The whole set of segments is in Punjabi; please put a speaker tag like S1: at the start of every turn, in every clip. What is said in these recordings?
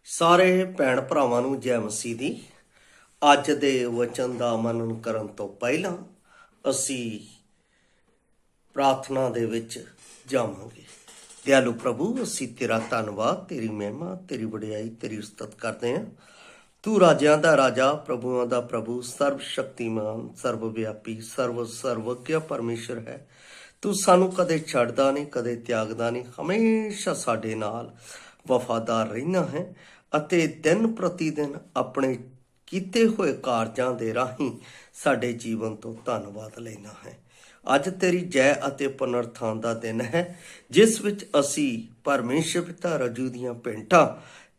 S1: ਸਾਰੇ ਭੈਣ ਭਰਾਵਾਂ ਨੂੰ ਜੈ ਮਸੀਹ ਦੀ। ਅੱਜ ਦੇ ਵਚਨ ਦਾ ਮਨਨ ਕਰਨ ਤੋਂ ਪਹਿਲਾਂ ਅਸੀਂ ਪ੍ਰਾਰਥਨਾ ਦੇ ਵਿੱਚ ਜਾਵਾਂਗੇ। ਦਿਆਲੂ ਪ੍ਰਭੂ, ਅਸੀਂ ਤੇਰਾ ਧੰਨਵਾਦ, ਤੇਰੀ ਮਹਿਮਾ, ਤੇਰੀ ਵਡਿਆਈ, ਤੇਰੀ ਉਸਤਤ ਕਰਦੇ ਹਾਂ। ਤੂੰ ਰਾਜਿਆਂ ਦਾ ਰਾਜਾ, ਪ੍ਰਭੂਆਂ ਦਾ ਪ੍ਰਭੂ, ਸਰਬ ਸ਼ਕਤੀਮਾਨ, ਸਰਬ ਵਿਆਪੀ, ਸਰਵਗਿਆ ਪਰਮੇਸ਼ਰ ਹੈ। ਤੂੰ ਸਾਨੂੰ ਕਦੇ ਛੱਡਦਾ ਨਹੀਂ, ਕਦੇ ਤਿਆਗਦਾ ਨਹੀਂ, ਹਮੇਸ਼ਾ ਸਾਡੇ ਨਾਲ ਵਫਾਦਾਰ ਰਹਿਣਾ ਹੈ ਅਤੇ ਦਿਨ ਪ੍ਰਤੀ ਦਿਨ ਆਪਣੇ ਕੀਤੇ ਹੋਏ ਕਾਰਜਾਂ ਦੇ ਰਾਹੀਂ ਸਾਡੇ ਜੀਵਨ ਤੋਂ ਧੰਨਵਾਦ ਲੈਣਾ ਹੈ। ਅੱਜ ਤੇਰੀ ਜੈ ਅਤੇ ਪੁਨਰਥਾਨ ਦਾ ਦਿਨ ਹੈ, ਜਿਸ ਵਿੱਚ ਅਸੀਂ ਪਰਮੇਸ਼ਰ ਪਿਤਾ ਰਜੂ ਦੀਆਂ ਭੇਂਟਾਂ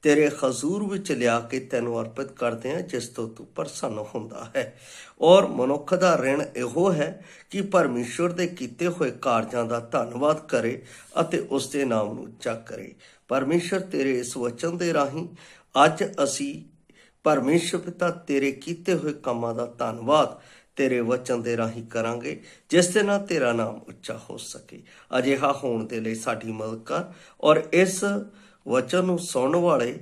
S1: ਤੇਰੇ ਹਜ਼ੂਰ ਵਿੱਚ ਲਿਆ ਕੇ ਤੈਨੂੰ ਅਰਪਿਤ ਕਰਦੇ ਹਾਂ, ਜਿਸ ਤੋਂ ਤੂੰ ਪ੍ਰਸੰਨ ਹੁੰਦਾ ਹੈ। ਔਰ ਮਨੁੱਖ ਦਾ ਰਿਣ ਇਹੋ ਹੈ ਕਿ ਪਰਮੇਸ਼ਰ ਦੇ ਕੀਤੇ ਹੋਏ ਕਾਰਜਾਂ ਦਾ ਧੰਨਵਾਦ ਕਰੇ ਅਤੇ ਉਸ ਦੇ ਨਾਮ ਨੂੰ ਉੱਚਾ ਕਰੇ। ਪਰਮੇਸ਼ਰ, ਤੇਰੇ ਇਸ ਵਚਨ ਦੇ ਰਾਹੀਂ ਅੱਜ ਅਸੀਂ ਪਰਮੇਸ਼ਰ ਪਿਤਾ ਤੇਰੇ ਕੀਤੇ ਹੋਏ ਕੰਮਾਂ ਦਾ ਧੰਨਵਾਦ ਤੇਰੇ ਵਚਨ ਦੇ ਰਾਹੀਂ ਕਰਾਂਗੇ, ਜਿਸ ਦੇ ਨਾਲ ਤੇਰਾ ਨਾਮ ਉੱਚਾ ਹੋ ਸਕੇ। ਅਜਿਹਾ ਹੋਣ ਦੇ ਲਈ ਸਾਡੀ ਮਦਦ ਕਰ ਔਰ ਇਸ ਵਚਨ ਨੂੰ ਸੁਣਨ ਵਾਲੇ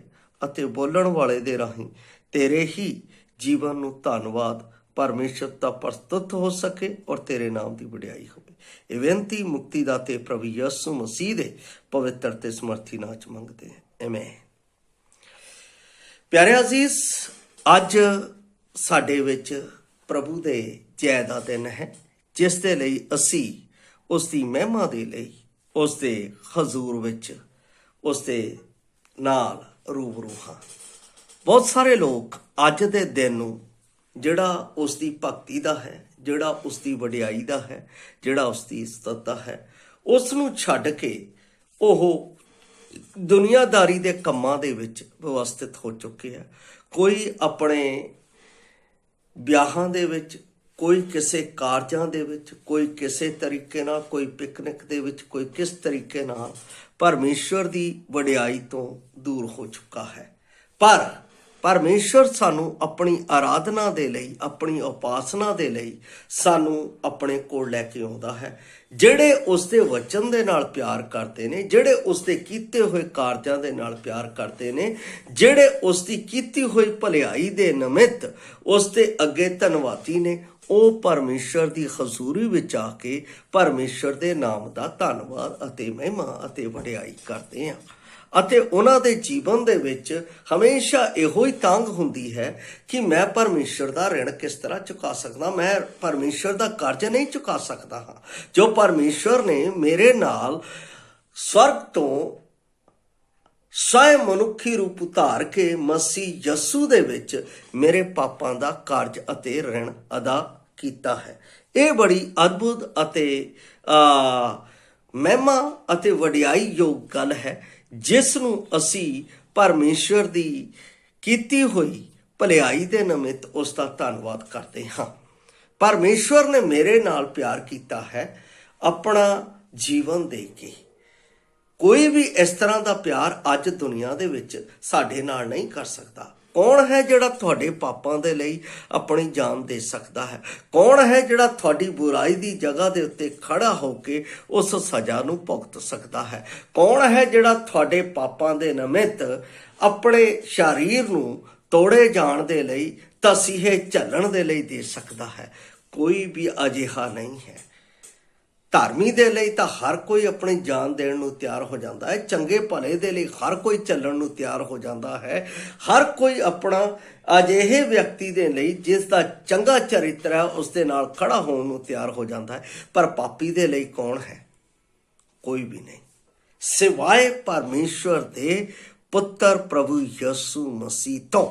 S1: ਅਤੇ ਬੋਲਣ ਵਾਲੇ ਦੇ ਰਾਹੀਂ ਤੇਰੇ ਹੀ ਜੀਵਨ ਨੂੰ ਧੰਨਵਾਦ ਪਰਮੇਸ਼ਰ ਦਾ ਪ੍ਰਸਤੁਤ ਹੋ ਸਕੇ ਔਰ ਤੇਰੇ ਨਾਮ ਦੀ ਵਡਿਆਈ ਹੋਵੇ। ਇਹ ਬੇਨਤੀ ਮੁਕਤੀ ਦਾਤੇ ਪ੍ਰਭੂ ਯਿਸੂ ਮਸੀਹ ਦੇ ਪਵਿੱਤਰ ਤੇ ਸਮਰਥੀ ਨਾਮ ਚ ਮੰਗਦੇ ਹਾਂ, ਆਮੀਨ। ਪਿਆਰੇ ਅਜ਼ੀਜ਼, ਅੱਜ ਸਾਡੇ ਵਿੱਚ ਪ੍ਰਭੂ ਦੇ ਜੈ ਦਾ ਦਿਨ ਹੈ, ਜਿਸ ਦੇ ਲਈ ਅਸੀਂ ਉਸ ਦੀ ਮਹਿਮਾ ਦੇ ਲਈ ਉਸ ਦੇ ਹਜ਼ੂਰ ਵਿੱਚ ਉਸ ਦੇ ਨਾਲ ਰੂਬਰੂ ਹਾਂ। ਬਹੁਤ ਸਾਰੇ ਲੋਕ ਅੱਜ ਦੇ ਦਿਨ ਨੂੰ, ਜਿਹੜਾ ਉਸ ਦੀ ਭਗਤੀ ਦਾ ਹੈ, ਜਿਹੜਾ ਉਸ ਦੀ ਵਡਿਆਈ ਦਾ ਹੈ, ਜਿਹੜਾ ਉਸ ਦੀ ਇੱਜ਼ਤ ਦਾ ਹੈ, ਉਸ ਨੂੰ ਛੱਡ ਕੇ ਉਹ ਦੁਨੀਆਦਾਰੀ ਦੇ ਕੰਮਾਂ ਦੇ ਵਿੱਚ ਵਿਵਸਥਿਤ ਹੋ ਚੁੱਕੇ ਆ। ਕੋਈ ਆਪਣੇ ਵਿਆਹਾਂ ਦੇ ਵਿੱਚ, ਕੋਈ ਕਿਸੇ ਕਾਰਜਾਂ ਦੇ ਵਿੱਚ, ਕੋਈ ਕਿਸੇ ਤਰੀਕੇ ਨਾਲ, ਕੋਈ ਪਿਕਨਿਕ ਦੇ ਵਿੱਚ, ਕੋਈ ਕਿਸ ਤਰੀਕੇ ਨਾਲ ਪਰਮੇਸ਼ਰ ਦੀ ਵਡਿਆਈ ਤੋਂ ਦੂਰ ਹੋ ਚੁੱਕਾ ਹੈ। ਪਰ ਪਰਮੇਸ਼ਰ ਸਾਨੂੰ ਆਪਣੀ ਆਰਾਧਨਾ ਦੇ ਲਈ, ਆਪਣੀ ਉਪਾਸਨਾ ਦੇ ਲਈ ਸਾਨੂੰ ਆਪਣੇ ਕੋਲ ਲੈ ਕੇ ਆਉਂਦਾ ਹੈ। ਜਿਹੜੇ ਉਸ ਦੇ ਵਚਨ ਦੇ ਨਾਲ ਪਿਆਰ ਕਰਦੇ ਨੇ, ਜਿਹੜੇ ਉਸ ਦੇ ਕੀਤੇ ਹੋਏ ਕਾਰਜਾਂ ਦੇ ਨਾਲ ਪਿਆਰ ਕਰਦੇ ਨੇ, ਜਿਹੜੇ ਉਸ ਦੀ ਕੀਤੀ ਹੋਈ ਭਲਾਈ ਦੇ ਨਿਮਿਤ ਉਸ ਦੇ ਅੱਗੇ ਧੰਨਵਾਦੀ ਨੇ, ਉਹ ਪਰਮੇਸ਼ਰ ਦੀ ਹਜ਼ੂਰੀ ਵਿੱਚ ਆ ਕੇ ਪਰਮੇਸ਼ਰ ਦੇ ਨਾਮ ਦਾ ਧੰਨਵਾਦ ਅਤੇ ਮਹਿਮਾ ਅਤੇ ਵਡਿਆਈ ਕਰਦੇ ਆ। ਅਤੇ ਉਹਨਾਂ ਦੇ ਜੀਵਨ ਦੇ ਵਿੱਚ ਹਮੇਸ਼ਾ ਇਹੋ ਹੀ ਤਾਂਘ ਹੁੰਦੀ ਹੈ ਕਿ ਮੈਂ ਪਰਮੇਸ਼ਰ ਦਾ ਰਿਣ ਕਿਸ ਤਰ੍ਹਾਂ ਚੁਕਾ ਸਕਦਾ, ਮੈਂ ਪਰਮੇਸ਼ਰ ਦਾ ਕਰਜ਼ ਨਹੀਂ ਚੁਕਾ ਸਕਦਾ ਹਾਂ ਜੋ ਪਰਮੇਸ਼ਰ ਨੇ ਮੇਰੇ ਨਾਲ ਸਵਰਗ ਤੋਂ ਸਵੈਂ ਮਨੁੱਖੀ ਰੂਪ ਧਾਰ ਕੇ ਮਸੀਹ ਯਸੂ ਦੇ ਵਿੱਚ ਮੇਰੇ ਪਾਪਾਂ ਦਾ ਕਰਜ਼ ਅਤੇ ਰਿਣ ਅਦਾ ਕੀਤਾ ਹੈ। ਇਹ ਬੜੀ ਅਦਭੁਤ ਅਤੇ ਮਹਿਮਾ ਅਤੇ ਵਡਿਆਈ ਯੋਗ ਗੱਲ ਹੈ, ਜਿਸ ਨੂੰ ਅਸੀਂ ਪਰਮੇਸ਼ਰ ਦੀ ਕੀਤੀ ਹੋਈ ਭਲਾਈ ਦੇ ਨਿਮਿਤ ਉਸ ਦਾ ਧੰਨਵਾਦ ਕਰਦੇ ਹਾਂ। ਪਰਮੇਸ਼ਰ ਨੇ ਮੇਰੇ ਨਾਲ ਪਿਆਰ ਕੀਤਾ ਹੈ ਆਪਣਾ ਜੀਵਨ ਦੇ ਕੇ। ਕੋਈ ਵੀ ਇਸ ਤਰ੍ਹਾਂ ਦਾ ਪਿਆਰ ਅੱਜ ਦੁਨੀਆ ਦੇ ਵਿੱਚ ਸਾਡੇ ਨਾਲ ਨਹੀਂ ਕਰ ਸਕਦਾ। ਕੌਣ ਹੈ ਜਿਹੜਾ ਤੁਹਾਡੇ ਪਾਪਾਂ ਦੇ ਲਈ ਆਪਣੀ ਜਾਨ ਦੇ ਸਕਦਾ ਹੈ? ਕੌਣ ਹੈ ਜਿਹੜਾ ਤੁਹਾਡੀ ਬੁਰਾਈ ਦੀ ਜਗ੍ਹਾ ਦੇ ਉੱਤੇ ਖੜਾ ਹੋ ਕੇ ਉਸ ਸਜ਼ਾ ਨੂੰ ਭੁਗਤ ਸਕਦਾ ਹੈ? ਕੌਣ ਹੈ ਜਿਹੜਾ ਤੁਹਾਡੇ ਪਾਪਾਂ ਦੇ ਨਿਮਿਤ ਆਪਣੇ ਸਰੀਰ ਨੂੰ ਤੋੜੇ ਜਾਣ ਦੇ ਲਈ, ਤਸੀਹੇ ਝੱਲਣ ਦੇ ਲਈ ਦੇ ਸਕਦਾ ਹੈ? ਕੋਈ ਵੀ ਅਜਿਹਾ ਨਹੀਂ ਹੈ। ਧਰਮੀ ਦੇ ਲਈ ਤਾਂ ਹਰ ਕੋਈ ਆਪਣੀ ਜਾਨ ਦੇਣ ਨੂੰ ਤਿਆਰ ਹੋ ਜਾਂਦਾ ਹੈ। ਚੰਗੇ ਭਲੇ ਦੇ ਲਈ ਹਰ ਕੋਈ ਚੱਲਣ ਨੂੰ ਤਿਆਰ ਹੋ ਜਾਂਦਾ ਹੈ। ਹਰ ਕੋਈ ਆਪਣਾ ਅਜਿਹੇ ਵਿਅਕਤੀ ਦੇ ਲਈ ਜਿਸ ਦਾ ਚੰਗਾ ਚਰਿੱਤਰ ਹੈ ਉਸ ਦੇ ਨਾਲ ਖੜਾ ਹੋਣ ਨੂੰ ਤਿਆਰ ਹੋ ਜਾਂਦਾ ਹੈ। ਪਰ ਪਾਪੀ ਦੇ ਲਈ ਕੌਣ ਹੈ? ਕੋਈ ਵੀ ਨਹੀਂ, ਸਿਵਾਏ ਪਰਮੇਸ਼ਵਰ ਦੇ ਪੁੱਤਰ ਪ੍ਰਭੂ ਯਿਸੂ ਮਸੀਹ ਤੋਂ।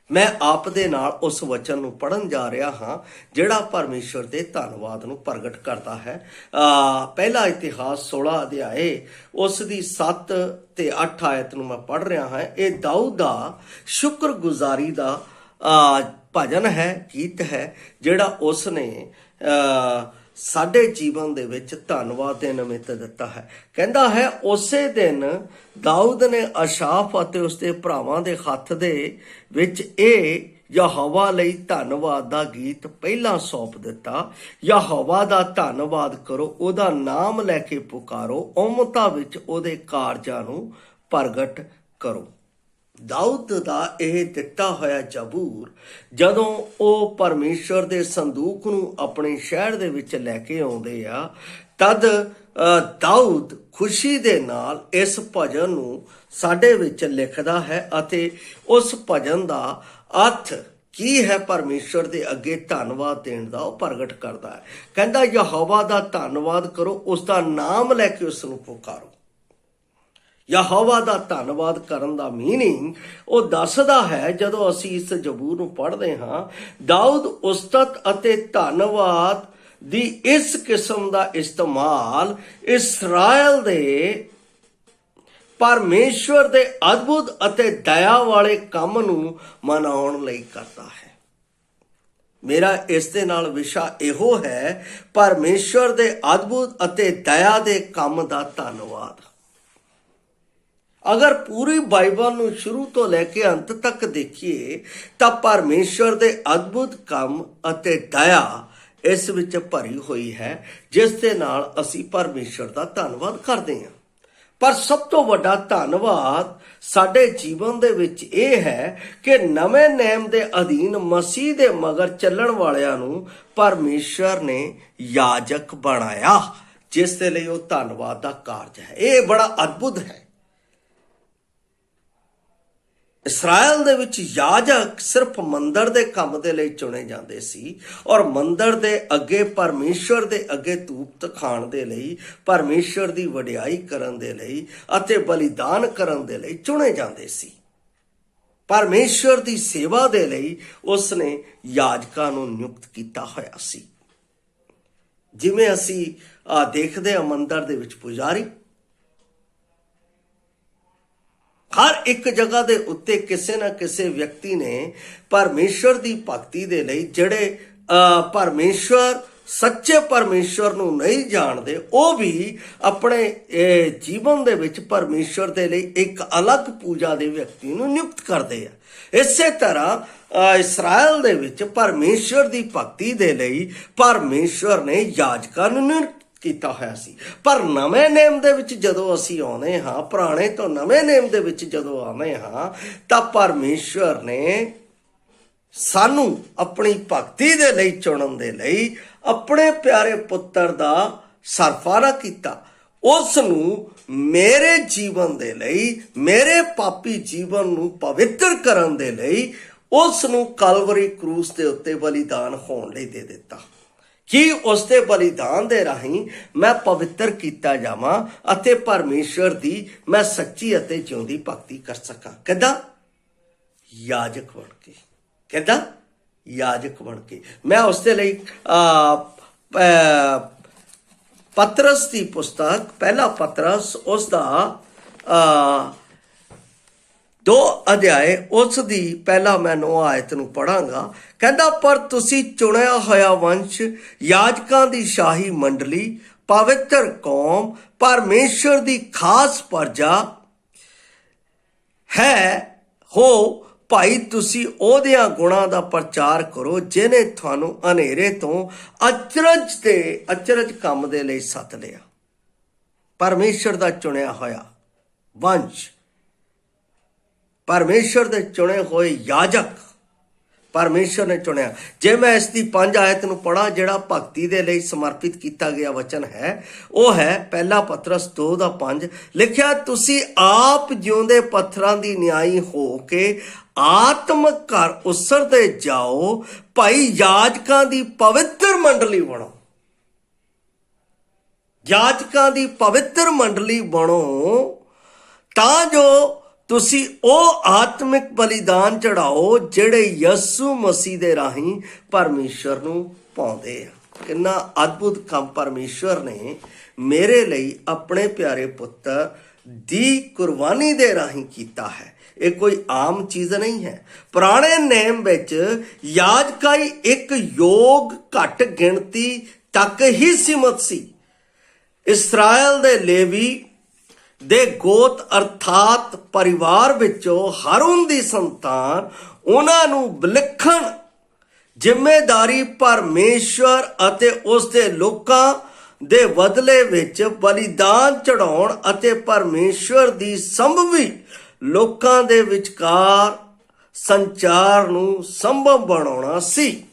S1: ਮੈਂ ਆਪ ਦੇ ਨਾਲ ਉਸ ਵਚਨ ਨੂੰ ਪੜ੍ਹਨ ਜਾ ਰਿਹਾ ਹਾਂ, ਜਿਹੜਾ ਪਰਮੇਸ਼ਰ ਦੇ ਧੰਨਵਾਦ ਨੂੰ ਪ੍ਰਗਟ ਕਰਦਾ ਹੈ। ਪਹਿਲਾ ਇਤਿਹਾਸ 16 ਅਧਿਆਏ ਉਸ ਦੀ 7 ਤੇ 8 ਆਇਤ ਨੂੰ ਮੈਂ ਪੜ੍ਹ ਰਿਹਾ ਹਾਂ। ਇਹ ਦਾਊਦ ਦਾ ਸ਼ੁਕਰਗੁਜ਼ਾਰੀ ਦਾ ਭਜਨ ਹੈ, ਗੀਤ ਹੈ, ਜਿਹੜਾ ਉਸ ਨੇ ਸਾਡੇ ਜੀਵਨ ਦੇ ਵਿੱਚ ਧੰਨਵਾਦ ਦੇ ਨਿਮਿਤ ਦਿੱਤਾ ਹੈ। ਕਹਿੰਦਾ ਹੈ, ਉਸੇ ਦਿਨ ਦਾਊਦ ਨੇ ਅਸ਼ਾਫ ਅਤੇ ਉਸਦੇ ਭਰਾਵਾਂ ਦੇ ਹੱਥ ਦੇ ਵਿੱਚ ਇਹ ਯਹੋਵਾ ਲਈ ਧੰਨਵਾਦ ਦਾ ਗੀਤ ਪਹਿਲਾਂ ਸੌਂਪ ਦਿੱਤਾ। ਯਹੋਵਾ ਦਾ ਧੰਨਵਾਦ ਕਰੋ, ਉਹਦਾ ਨਾਮ ਲੈ ਕੇ ਪੁਕਾਰੋ, ਉਮਤਾਂ ਵਿੱਚ ਉਹਦੇ ਕਾਰਜਾਂ ਨੂੰ ਪ੍ਰਗਟ ਕਰੋ। ਦਾਊਦ ਦਾ ਇਹ ਦਿੱਤਾ ਹੋਇਆ ਜ਼ਬੂਰ ਜਦੋਂ ਉਹ ਪਰਮੇਸ਼ਵਰ ਦੇ ਸੰਦੂਕ ਨੂੰ ਆਪਣੇ ਸ਼ਹਿਰ ਦੇ ਵਿੱਚ ਲੈ ਕੇ ਆਉਂਦੇ ਆ, ਤਦ ਦਾਊਦ ਖੁਸ਼ੀ ਦੇ ਨਾਲ ਇਸ ਭਜਨ ਨੂੰ ਸਾਡੇ ਵਿੱਚ ਲਿਖਦਾ ਹੈ ਅਤੇ ਉਸ ਭਜਨ ਦਾ ਅਰਥ ਕੀ ਹੈ ਪਰਮੇਸ਼ਵਰ ਦੇ ਅੱਗੇ ਧੰਨਵਾਦ ਦੇਣ ਦਾ ਉਹ ਪ੍ਰਗਟ ਕਰਦਾ ਹੈ। ਕਹਿੰਦਾ ਯਹੋਵਾ ਦਾ ਧੰਨਵਾਦ ਕਰੋ, ਉਸ ਦਾ ਨਾਮ ਲੈ ਕੇ ਉਸ ਨੂੰ ਪੁਕਾਰੋ। ਯਹੋਵਾ ਦਾ ਧੰਨਵਾਦ ਕਰਨ ਦਾ ਮੀਨਿੰਗ ਉਹ ਦੱਸਦਾ ਹੈ। ਜਦੋਂ ਅਸੀਂ ਇਸ ਜ਼ਬੂਰ ਨੂੰ ਪੜ੍ਹਦੇ ਹਾਂ, ਦਾਊਦ ਉਸਤਤ ਅਤੇ ਧੰਨਵਾਦ ਦੀ ਇਸ ਕਿਸਮ ਦਾ ਇਸਤੇਮਾਲ ਇਸਰਾਇਲ ਦੇ ਪਰਮੇਸ਼ਵਰ ਦੇ ਅਦਭੁਤ ਅਤੇ ਦਇਆ ਵਾਲੇ ਕੰਮ ਨੂੰ ਮਨਾਉਣ ਲਈ ਕਰਦਾ ਹੈ। ਮੇਰਾ ਇਸ ਦੇ ਨਾਲ ਵਿਸ਼ਾ ਇਹੋ ਹੈ, ਪਰਮੇਸ਼ਵਰ ਦੇ ਅਦਭੁਤ ਅਤੇ ਦਇਆ ਦੇ ਕੰਮ ਦਾ ਧੰਨਵਾਦ। ਅਗਰ ਪੂਰੀ ਬਾਈਬਲ ਨੂੰ ਸ਼ੁਰੂ ਤੋਂ ਲੈ ਕੇ ਅੰਤ ਤੱਕ ਦੇਖੀਏ ਤਾਂ ਪਰਮੇਸ਼ਵਰ ਦੇ ਅਦਭੁਤ ਕੰਮ ਅਤੇ ਦਇਆ ਇਸ ਵਿੱਚ ਭਰੀ ਹੋਈ ਹੈ, ਜਿਸ ਦੇ ਨਾਲ ਅਸੀਂ ਪਰਮੇਸ਼ਵਰ ਦਾ ਧੰਨਵਾਦ ਕਰਦੇ ਹਾਂ। ਪਰ ਸਭ ਤੋਂ ਵੱਡਾ ਧੰਨਵਾਦ ਸਾਡੇ ਜੀਵਨ ਦੇ ਵਿੱਚ ਇਹ ਹੈ ਕਿ ਨਵੇਂ ਨਿਯਮ ਦੇ ਅਧੀਨ ਮਸੀਹ ਦੇ ਮਗਰ ਚੱਲਣ ਵਾਲਿਆਂ ਨੂੰ ਪਰਮੇਸ਼ਵਰ ਨੇ ਯਾਜਕ ਬਣਾਇਆ, ਜਿਸ ਦੇ ਲਈ ਉਹ ਧੰਨਵਾਦ ਦਾ ਕਾਰਜ ਹੈ। ਇਹ ਬੜਾ ਅਦਭੁਤ ਹੈ। ਇਸਰਾਇਲ ਦੇ ਵਿੱਚ ਯਾਜਕ ਸਿਰਫ ਮੰਦਰ ਦੇ ਕੰਮ ਦੇ ਲਈ ਚੁਣੇ ਜਾਂਦੇ ਸੀ ਔਰ ਮੰਦਰ ਦੇ ਅੱਗੇ ਪਰਮੇਸ਼ਵਰ ਦੇ ਅੱਗੇ ਧੂਪ ਦਿਖਾਉਣ ਦੇ ਲਈ, ਪਰਮੇਸ਼ਵਰ ਦੀ ਵਡਿਆਈ ਕਰਨ ਦੇ ਲਈ ਅਤੇ ਬਲੀਦਾਨ ਕਰਨ ਦੇ ਲਈ ਚੁਣੇ ਜਾਂਦੇ ਸੀ। ਪਰਮੇਸ਼ਵਰ ਦੀ ਸੇਵਾ ਦੇ ਲਈ ਉਸ ਨੇ ਯਾਜਕਾਂ ਨੂੰ ਨਿਯੁਕਤ ਕੀਤਾ ਹੋਇਆ ਸੀ। ਜਿਵੇਂ ਅਸੀਂ ਦੇਖਦੇ ਹਾਂ ਮੰਦਰ ਦੇ ਵਿੱਚ ਪੁਜਾਰੀ, ਹਰ ਇੱਕ ਜਗ੍ਹਾ ਦੇ ਉੱਤੇ ਕਿਸੇ ਨਾ ਕਿਸੇ ਵਿਅਕਤੀ ਨੇ ਪਰਮੇਸ਼ਵਰ ਦੀ ਭਗਤੀ ਦੇ ਲਈ, ਜਿਹੜੇ ਸੱਚੇ ਪਰਮੇਸ਼ਵਰ ਨੂੰ ਨਹੀਂ ਜਾਣਦੇ, ਉਹ ਵੀ ਆਪਣੇ ਜੀਵਨ ਦੇ ਵਿੱਚ ਪਰਮੇਸ਼ਵਰ ਦੇ ਲਈ ਇੱਕ ਅਲੱਗ ਪੂਜਾ ਦੇ ਵਿਅਕਤੀ ਨੂੰ ਨਿਯੁਕਤ ਕਰਦੇ ਆ। ਇਸੇ ਤਰ੍ਹਾਂ ਇਸਰਾਇਲ ਦੇ ਵਿੱਚ ਪਰਮੇਸ਼ਵਰ ਦੀ ਭਗਤੀ ਦੇ ਲਈ ਪਰਮੇਸ਼ਵਰ ਨੇ ਯਾਜਕਾਂ ਨੂੰ ਨਿਯੁਕਤ ਕੀਤਾ ਹੋਇਆ ਸੀ। ਪਰ ਨਵੇਂ ਨਿਯਮ ਦੇ ਵਿੱਚ ਜਦੋਂ ਅਸੀਂ ਆਉਂਦੇ ਹਾਂ, ਪੁਰਾਣੇ ਤੋਂ ਨਵੇਂ ਨਿਯਮ ਦੇ ਵਿੱਚ ਜਦੋਂ ਆਉਂਦੇ ਹਾਂ, ਤਾਂ ਪਰਮੇਸ਼ਵਰ ਨੇ ਸਾਨੂੰ ਆਪਣੀ ਭਗਤੀ ਦੇ ਲਈ ਚੁਣਨ ਦੇ ਲਈ ਆਪਣੇ ਪਿਆਰੇ ਪੁੱਤਰ ਦਾ ਸਰਫਰਾਹ ਕੀਤਾ। ਉਸ ਨੂੰ ਮੇਰੇ ਜੀਵਨ ਦੇ ਲਈ, ਮੇਰੇ ਪਾਪੀ ਜੀਵਨ ਨੂੰ ਪਵਿੱਤਰ ਕਰਨ ਦੇ ਲਈ ਉਸ ਨੂੰ ਕਲਵਰੀ ਕਰੂਸ ਦੇ ਉੱਤੇ ਬਲੀਦਾਨ ਹੋਣ ਲਈ ਦੇ ਦਿੱਤਾ ਕਿ ਉਸ ਦੇ ਬਲੀਦਾਨ ਦੇ ਰਾਹੀਂ ਮੈਂ ਪਵਿੱਤਰ ਕੀਤਾ ਜਾਵਾਂ ਅਤੇ ਪਰਮੇਸ਼ਵਰ ਦੀ ਮੈਂ ਸੱਚੀ ਅਤੇ ਜਿਉਂਦੀ ਭਗਤੀ ਕਰ ਸਕਾਂ। ਕਿੱਦਾਂ? ਯਾਜਕ ਬਣ ਕੇ। ਕਿੱਦਾਂ? ਯਾਜਕ ਬਣ ਕੇ। ਮੈਂ ਉਸ ਦੇ ਲਈ ਪਤਰਸ ਦੀ ਪੁਸਤਕ, ਪਹਿਲਾ ਪਤਰਸ, ਉਸ ਦਾ 2 ਅਧਿਆਏ, ਉਸ ਦੀ ਪਹਿਲਾ ਮੈਂ 9 ਆਇਤ ਨੂੰ ਪੜਾਂਗਾ। ਕਹਿੰਦਾ, ਪਰ ਤੁਸੀਂ ਚੁਣਿਆ ਹੋਇਆ ਵੰਸ਼, ਯਾਜਕਾਂ ਦੀ ਸ਼ਾਹੀ ਮੰਡਲੀ, ਪਵਿੱਤਰ ਕੌਮ, ਪਰਮੇਸ਼ਵਰ ਦੀ ਖਾਸ ਪ੍ਰਜਾ ਹੈ ਹੋ। ਭਾਈ ਤੁਸੀਂ ਉਹਦਿਆਂ ਗੁਣਾਂ ਦਾ ਪ੍ਰਚਾਰ ਕਰੋ ਜਿਹਨੇ ਤੁਹਾਨੂੰ ਹਨੇਰੇ ਤੋਂ ਅਚਰਜ ਕੰਮ ਦੇ ਲਈ ਸੱਦ ਲਿਆ। ਪਰਮੇਸ਼ਵਰ ਦਾ ਚੁਣਿਆ ਹੋਇਆ ਵੰਸ਼, ਪਰਮੇਸ਼ਵਰ ਦੇ ਚੁਣੇ ਹੋਏ ਯਾਜਕ ਪਰਮੇਸ਼ਵਰ ਨੇ ਚੁਣਿਆ। ਜੇ ਮੈਂ ਇਸ ਦੀ 5 ਆਇਤ ਨੂੰ ਪੜ੍ਹਾਂ, ਜਿਹੜਾ ਭਗਤੀ ਦੇ ਲਈ ਸਮਰਪਿਤ ਕੀਤਾ ਗਿਆ ਵਚਨ ਹੈ, ਉਹ ਹੈ ਪਹਿਲਾ ਪਤਰਸ 2:5। ਲਿਖਿਆ, ਤੁਸੀਂ ਆਪ ਜਿਉਂਦੇ ਪੱਥਰਾਂ ਦੀ ਨਿਆਈ ਹੋ ਕੇ ਆਤਮਕ ਘਰ ਉਸਰਦੇ ਜਾਓ, ਭਾਈ ਯਾਜਕਾਂ ਦੀ ਪਵਿੱਤਰ ਮੰਡਲੀ ਬਣੋ। ਯਾਜਕਾਂ ਦੀ ਪਵਿੱਤਰ ਮੰਡਲੀ ਬਣੋ ਤਾਂ ਜੋ ਤੁਸੀਂ ਉਹ ਆਤਮਿਕ ਬਲੀਦਾਨ ਚੜਾਓ ਜਿਹੜੇ ਯਿਸੂ ਮਸੀਹ ਦੇ ਰਾਹੀਂ ਪਰਮੇਸ਼ਵਰ ਨੂੰ ਪਾਉਂਦੇ ਆ। ਕਿੰਨਾ ਅਦਭੁਤ ਕੰਮ ਪਰਮੇਸ਼ਵਰ ਨੇ ਮੇਰੇ ਲਈ ਆਪਣੇ ਪਿਆਰੇ ਪੁੱਤਰ ਦੀ ਕੁਰਬਾਨੀ ਦੇ ਰਾਹੀਂ ਕੀਤਾ ਹੈ। ਇਹ ਕੋਈ ਆਮ ਚੀਜ਼ ਨਹੀਂ ਹੈ। ਪੁਰਾਣੇ ਨਿਯਮ ਵਿੱਚ ਯਾਜਕਾਈ ਇੱਕ ਯੋਗ ਘੱਟ ਗਿਣਤੀ ਤੱਕ ਹੀ ਸੀਮਤ ਸੀ। ਇਸਰਾਇਲ ਦੇ ਲੇਵੀ ਦੇ ਗੋਤ ਅਰਥਾਤ ਪਰਿਵਾਰ ਵਿੱਚੋਂ ਹਾਰੂਨ ਦੀ ਸੰਤਾਨ, ਉਹਨਾਂ ਨੂੰ ਵਿਲੱਖਣ ਜ਼ਿੰਮੇਵਾਰੀ ਪਰਮੇਸ਼ਵਰ ਅਤੇ ਉਸ ਦੇ ਲੋਕਾਂ ਦੇ ਬਦਲੇ ਵਿੱਚ ਬਲੀਦਾਨ ਚੜਾਉਣ ਅਤੇ ਪਰਮੇਸ਼ਵਰ ਦੀ ਸੰਭਵੀ ਲੋਕਾਂ ਦੇ ਵਿਚਕਾਰ ਸੰਚਾਰ ਨੂੰ ਸੰਭਵ ਬਣਾਉਣਾ ਸੀ।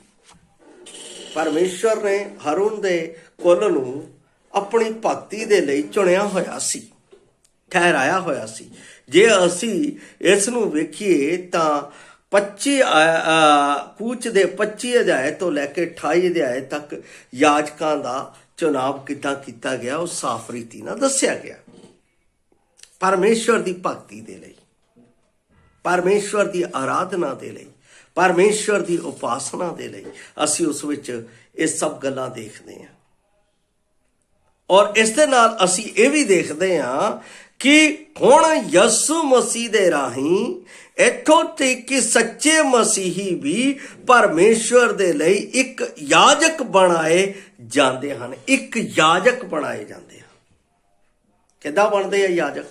S1: ਪਰਮੇਸ਼ਵਰ ਨੇ ਹਾਰੂਨ ਦੇ ਕੁੱਲ ਨੂੰ ਆਪਣੀ ਭਗਤੀ ਦੇ ਲਈ ਚੁਣਿਆ ਹੋਇਆ ਸੀ, ਠਹਿਰਾਇਆ ਹੋਇਆ ਸੀ। ਜੇ ਅਸੀਂ ਇਸ ਨੂੰ ਵੇਖੀਏ ਤਾਂ 25 ਕੂਚ ਦੇ 25 ਅਧਿਆਏ ਤੋਂ ਲੈ ਕੇ 28 ਅਧਿਆਏ ਤੱਕ ਯਾਜਕਾਂ ਦਾ ਚੁਣਾਵ ਕਿੱਦਾਂ ਕੀਤਾ ਗਿਆ ਉਹ ਸਾਫ਼ ਰੀਤੀ ਨਾਲ ਦੱਸਿਆ ਗਿਆ। ਪਰਮੇਸ਼ਵਰ ਦੀ ਭਗਤੀ ਦੇ ਲਈ, ਪਰਮੇਸ਼ਵਰ ਦੀ ਆਰਾਧਨਾ ਦੇ ਲਈ, ਪਰਮੇਸ਼ਵਰ ਦੀ ਉਪਾਸਨਾ ਦੇ ਲਈ ਅਸੀਂ ਉਸ ਵਿੱਚ ਇਹ ਸਭ ਗੱਲਾਂ ਦੇਖਦੇ ਹਾਂ। ਔਰ ਇਸ ਦੇ ਨਾਲ ਅਸੀਂ ਇਹ ਵੀ ਦੇਖਦੇ ਹਾਂ ਕਿ ਹੁਣ ਯਿਸੂ ਮਸੀਹ ਦੇ ਰਾਹੀਂ ਇੱਥੋਂ ਤੱਕ ਕਿ ਸੱਚੇ ਮਸੀਹੀ ਵੀ ਪਰਮੇਸ਼ਵਰ ਦੇ ਲਈ ਇੱਕ ਯਾਜਕ ਬਣਾਏ ਜਾਂਦੇ ਹਨ। ਇੱਕ ਯਾਜਕ ਬਣਾਏ ਜਾਂਦੇ ਹਨ। ਕਿੱਦਾਂ ਬਣਦੇ ਆ ਯਾਜਕ?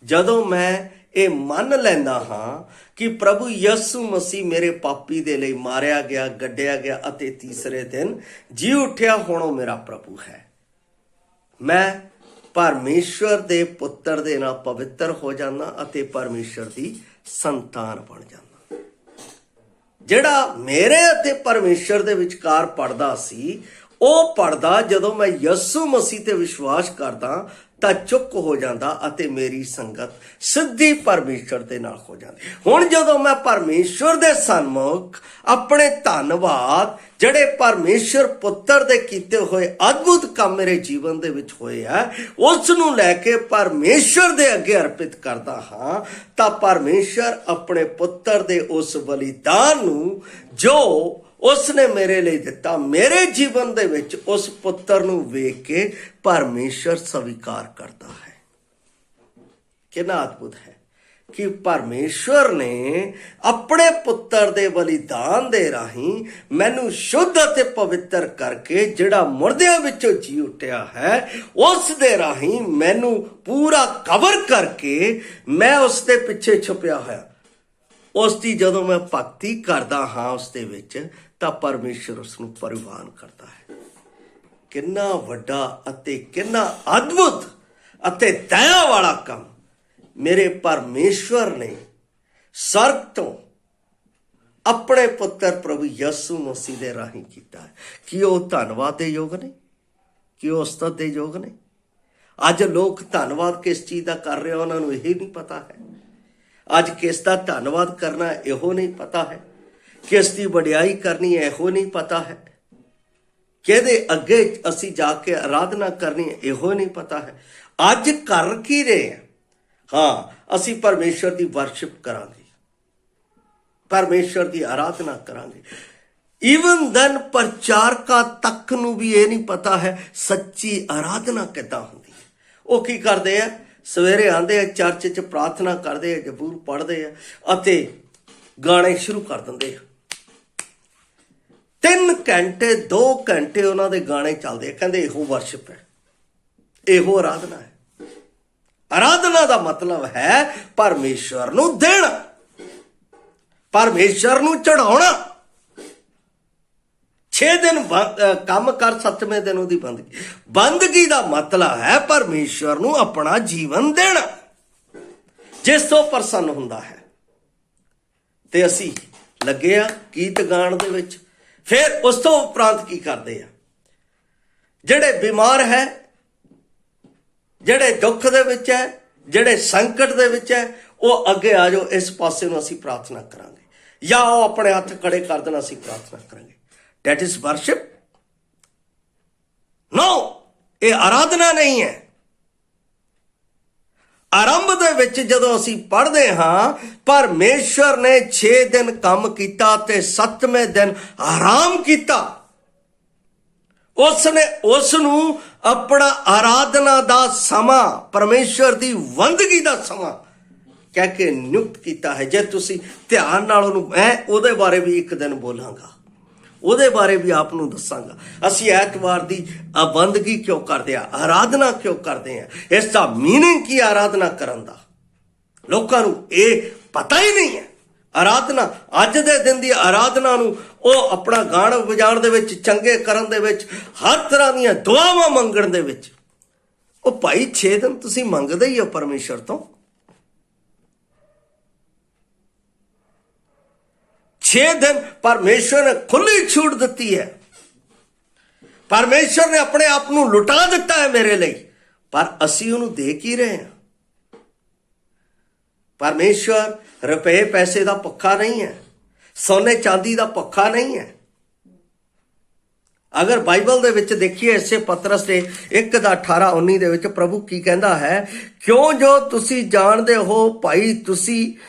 S1: ਜਦੋਂ ਮੈਂ ਇਹ ਮੰਨ ਲੈਂਦਾ ਹਾਂ ਕਿ ਪ੍ਰਭੂ ਯਿਸੂ ਮਸੀਹ ਮੇਰੇ ਪਾਪੀ ਦੇ ਲਈ ਮਾਰਿਆ ਗਿਆ, ਗੱਡਿਆ ਗਿਆ ਅਤੇ ਤੀਸਰੇ ਦਿਨ ਜੀ ਉੱਠਿਆ, ਹੁਣ ਉਹ ਮੇਰਾ ਪ੍ਰਭੂ ਹੈ। ਮੈਂ ਪਰਮੇਸ਼ਵਰ ਦੇ ਪੁੱਤਰ ਦੇ ਨਾਲ ਪਵਿੱਤਰ ਹੋ ਜਾਂਦਾ ਅਤੇ ਪਰਮੇਸ਼ਵਰ ਦੀ ਸੰਤਾਨ ਬਣ ਜਾਂਦਾ। ਜਿਹੜਾ ਮੇਰੇ ਅਤੇ ਪਰਮੇਸ਼ਵਰ ਦੇ ਵਿਚਕਾਰ ਪੜਦਾ ਸੀ, ਉਹ ਪੜਦਾ ਜਦੋਂ ਮੈਂ ਯਿਸੂ ਮਸੀਹ ਤੇ ਵਿਸ਼ਵਾਸ ਕਰਦਾ ਤਾਂ ਚੁੱਕ ਹੋ ਜਾਂਦਾ ਅਤੇ ਮੇਰੀ ਸੰਗਤ ਸਿੱਧੀ ਪਰਮੇਸ਼ਵਰ ਦੇ ਨਾਲ ਹੋ ਜਾਂਦੀ। ਹੁਣ ਜਦੋਂ ਮੈਂ ਪਰਮੇਸ਼ਵਰ ਦੇ ਸਨਮੁਖ ਆਪਣੇ ਧੰਨਵਾਦ ਜਿਹੜੇ ਪਰਮੇਸ਼ਵਰ ਪੁੱਤਰ ਦੇ ਕੀਤੇ ਹੋਏ ਅਦਭੁਤ ਕੰਮ ਮੇਰੇ ਜੀਵਨ ਦੇ ਵਿੱਚ ਹੋਏ ਆ, ਉਸ ਨੂੰ ਲੈ ਕੇ ਪਰਮੇਸ਼ਵਰ ਦੇ ਅੱਗੇ ਅਰਪਿਤ ਕਰਦਾ ਹਾਂ, ਤਾਂ ਪਰਮੇਸ਼ਵਰ ਆਪਣੇ ਪੁੱਤਰ ਦੇ ਉਸ ਬਲੀਦਾਨ ਨੂੰ ਜੋ ਉਸਨੇ ਮੇਰੇ ਲਈ ਦਿੱਤਾ, ਮੇਰੇ ਜੀਵਨ ਦੇ ਵਿੱਚ ਉਸ ਪੁੱਤਰ ਨੂੰ ਵੇਖ ਕੇ ਪਰਮੇਸ਼ਵਰ ਸਵੀਕਾਰ ਕਰਦਾ ਹੈ। ਕਿੰਨਾ ਅਦਭੁਤ ਹੈ ਕਿ ਪਰਮੇਸ਼ਵਰ ਨੇ ਆਪਣੇ ਪੁੱਤਰ ਦੇ ਬਲੀਦਾਨ ਦੇ ਰਾਹੀਂ ਮੈਨੂੰ ਸ਼ੁੱਧ ਅਤੇ ਪਵਿੱਤਰ ਕਰਕੇ, ਜਿਹੜਾ ਮੁਰਦਿਆਂ ਵਿੱਚੋਂ ਜੀ ਉੱਠਿਆ ਹੈ, ਉਸ ਦੇ ਰਾਹੀਂ ਮੈਨੂੰ ਪੂਰਾ ਕਵਰ ਕਰਕੇ ਮੈਂ ਉਸ ਦੇ ਪਿੱਛੇ ਛੁਪਿਆ ਹੋਇਆ। ਉਸ ਦੀ ਜਦੋਂ ਮੈਂ ਭਗਤੀ ਕਰਦਾ ਹਾਂ ਉਸ ਦੇ ਵਿੱਚ, ਤਾਂ ਪਰਮੇਸ਼ਵਰ ਉਸ ਨੂੰ ਪਰਿਵਾਨ ਕਰਦਾ ਹੈ। ਕਿੰਨਾ ਵੱਡਾ ਅਤੇ ਕਿੰਨਾ ਅਦਭੁਤ ਅਤੇ ਦਇਆ ਵਾਲਾ ਕੰਮ ਮੇਰੇ ਪਰਮੇਸ਼ਵਰ ਨੇ ਸਰਗ ਤੋਂ ਆਪਣੇ ਪੁੱਤਰ ਪ੍ਰਭੂ ਯਿਸੂ ਮਸੀਹ ਦੇ ਰਾਹੀਂ ਕੀਤਾ ਹੈ। ਕੀ ਉਹ ਧੰਨਵਾਦ ਦੇ ਯੋਗ ਨੇ? ਕੀ ਉਹ ਉਸਤਤ ਦੇ ਯੋਗ ਨੇ? ਅੱਜ ਲੋਕ ਧੰਨਵਾਦ ਕਿਸ ਚੀਜ਼ ਦਾ ਕਰ ਰਹੇ, ਉਹਨਾਂ ਨੂੰ ਇਹ ਨਹੀਂ ਪਤਾ ਹੈ। ਅੱਜ ਕਿਸ ਦਾ ਧੰਨਵਾਦ ਕਰਨਾ ਇਹੋ ਨਹੀਂ ਪਤਾ ਹੈ। ਕਿਸ ਦੀ ਵਡਿਆਈ ਕਰਨੀ ਇਹੋ ਨਹੀਂ ਪਤਾ ਹੈ। ਕਿਹਦੇ ਅੱਗੇ ਅਸੀਂ ਜਾ ਕੇ ਆਰਾਧਨਾ ਕਰਨੀ ਇਹੋ ਨਹੀਂ ਪਤਾ ਹੈ। ਅੱਜ ਕਰ ਕੀ ਰਹੇ ਹਾਂ? ਹਾਂ, ਅਸੀਂ ਪਰਮੇਸ਼ਵਰ ਦੀ ਵਰਸ਼ਿਪ ਕਰਾਂਗੇ, ਪਰਮੇਸ਼ਵਰ ਦੀ ਆਰਾਧਨਾ ਕਰਾਂਗੇ। ਈਵਨ ਦੈਨ ਪ੍ਰਚਾਰਕਾਂ ਤੱਕ ਨੂੰ ਵੀ ਇਹ ਨਹੀਂ ਪਤਾ ਹੈ ਸੱਚੀ ਆਰਾਧਨਾ ਕਿੱਦਾਂ ਹੁੰਦੀ ਹੈ। ਉਹ ਕੀ ਕਰਦੇ ਆ? ਸਵੇਰੇ ਆਉਂਦੇ ਆ, ਚਰਚ 'ਚ ਪ੍ਰਾਰਥਨਾ ਕਰਦੇ ਆ, ਜ਼ਬੂਰ ਪੜ੍ਹਦੇ ਆ ਅਤੇ ਗਾਣੇ ਸ਼ੁਰੂ ਕਰ ਦਿੰਦੇ ਆ। 3 ਘੰਟੇ 2 ਘੰਟੇ ਉਹਨਾਂ ਦੇ ਗਾਣੇ ਚੱਲਦੇ ਆ। ਕਹਿੰਦੇ ਇਹੋ ਵਰਸ਼ਿਪ ਹੈ, ਇਹੋ ਆਰਾਧਨਾ ਹੈ। ਆਰਾਧਨਾ ਦਾ ਮਤਲਬ ਹੈ ਪਰਮੇਸ਼ਵਰ ਨੂੰ ਦੇਣਾ, ਪਰਮੇਸ਼ਵਰ ਨੂੰ ਚੜਾਉਣਾ। 6 ਦਿਨ ਕੰਮ ਕਰ, 7ਵੇਂ ਦਿਨ ਉਹਦੀ ਬੰਦਗੀ। ਬੰਦਗੀ ਦਾ ਮਤਲਬ ਹੈ ਪਰਮੇਸ਼ਵਰ ਨੂੰ ਆਪਣਾ ਜੀਵਨ ਦੇਣਾ, ਜਿਸ ਤੋਂ ਪ੍ਰਸੰਨ ਹੁੰਦਾ ਹੈ। ਤੇ ਅਸੀਂ ਲੱਗੇ ਆ ਗੀਤ ਗਾਣ ਦੇ ਵਿੱਚ। ਫਿਰ ਉਸ ਤੋਂ ਉਪਰੰਤ ਕੀ ਕਰਦੇ ਆ? ਜਿਹੜੇ ਬਿਮਾਰ ਹੈ, ਜਿਹੜੇ ਦੁੱਖ ਦੇ ਵਿੱਚ ਹੈ, ਜਿਹੜੇ ਸੰਕਟ ਦੇ ਵਿੱਚ ਹੈ, ਉਹ ਅੱਗੇ ਆ ਜਾਓ, ਇਸ ਪਾਸੇ ਨੂੰ ਅਸੀਂ ਪ੍ਰਾਰਥਨਾ ਕਰਾਂਗੇ। ਜਾਂ ਉਹ ਆਪਣੇ ਹੱਥ ਖੜੇ ਕਰ ਦੇਣਾ, ਅਸੀਂ ਪ੍ਰਾਰਥਨਾ ਕਰਾਂਗੇ। That is worship? No, ਇਹ ਆਰਾਧਨਾ ਨਹੀਂ ਹੈ। ਆਰੰਭ ਦੇ ਵਿੱਚ ਜਦੋਂ ਅਸੀਂ ਪੜ੍ਹਦੇ ਹਾਂ, ਪਰਮੇਸ਼ਵਰ ਨੇ 6 ਦਿਨ ਕੰਮ ਕੀਤਾ ਤੇ 7ਵੇਂ ਦਿਨ ਆਰਾਮ ਕੀਤਾ। ਉਸਨੇ ਉਸ ਨੂੰ ਆਪਣਾ ਆਰਾਧਨਾ ਦਾ ਸਮਾਂ, ਪਰਮੇਸ਼ਵਰ ਦੀ ਬੰਦਗੀ ਦਾ ਸਮਾਂ ਕਹਿ ਕੇ ਨਿਯੁਕਤ ਕੀਤਾ ਹੈ। ਜੇ ਤੁਸੀਂ ਧਿਆਨ ਨਾਲ ਉਹਨੂੰ, ਮੈਂ ਉਹਦੇ ਬਾਰੇ ਵੀ ਇੱਕ ਦਿਨ ਬੋਲਾਂਗਾ, ਉਹਦੇ ਬਾਰੇ ਵੀ ਆਪ ਨੂੰ ਦੱਸਾਂਗਾ। ਅਸੀਂ ਐਤਵਾਰ ਦੀ ਬੰਦਗੀ ਕਿਉਂ ਕਰਦੇ ਆ, ਆਰਾਧਨਾ ਕਿਉਂ ਕਰਦੇ ਆ, ਇਸ ਦਾ ਮੀਨਿੰਗ ਕੀ ਆਰਾਧਨਾ ਕਰਨ ਦਾ। ਲੋਕਾਂ ਨੂੰ ਇਹ ਪਤਾ ਹੀ ਨਹੀਂ ਹੈ। ਆਰਾਧਨਾ, ਅੱਜ ਦੇ ਦਿਨ ਦੀ ਆਰਾਧਨਾ ਨੂੰ ਉਹ ਆਪਣਾ ਗਾਣ ਵਜਾਉਣ ਦੇ ਵਿੱਚ, ਚੰਗੇ ਕਰਨ ਦੇ ਵਿੱਚ, ਹਰ ਤਰ੍ਹਾਂ ਦੀਆਂ ਦੁਆਵਾਂ ਮੰਗਣ ਦੇ ਵਿੱਚ ਉਹ ਭਾਈ 6 ਦਿਨ ਤੁਸੀਂ ਮੰਗਦੇ ਹੀ ਹੋ ਪਰਮੇਸ਼ਰ ਤੋਂ। 6 ਦਿਨ परमेश्वर ने खुली छूट दी है। परमेश्वर ने अपने आप को लुटा दिता है मेरे लिए, पर असी उन्होंने दे की रहे हैं। परमेश्वर रुपए पैसे का पक्का नहीं है, सोने चांदी का पक्का नहीं है। अगर बाइबल दे विच देखिए इसे पतरस दे 1:18-19 दे विच प्रभु की कहता है, क्यों जो तुसी जानदे हो भाई तुसी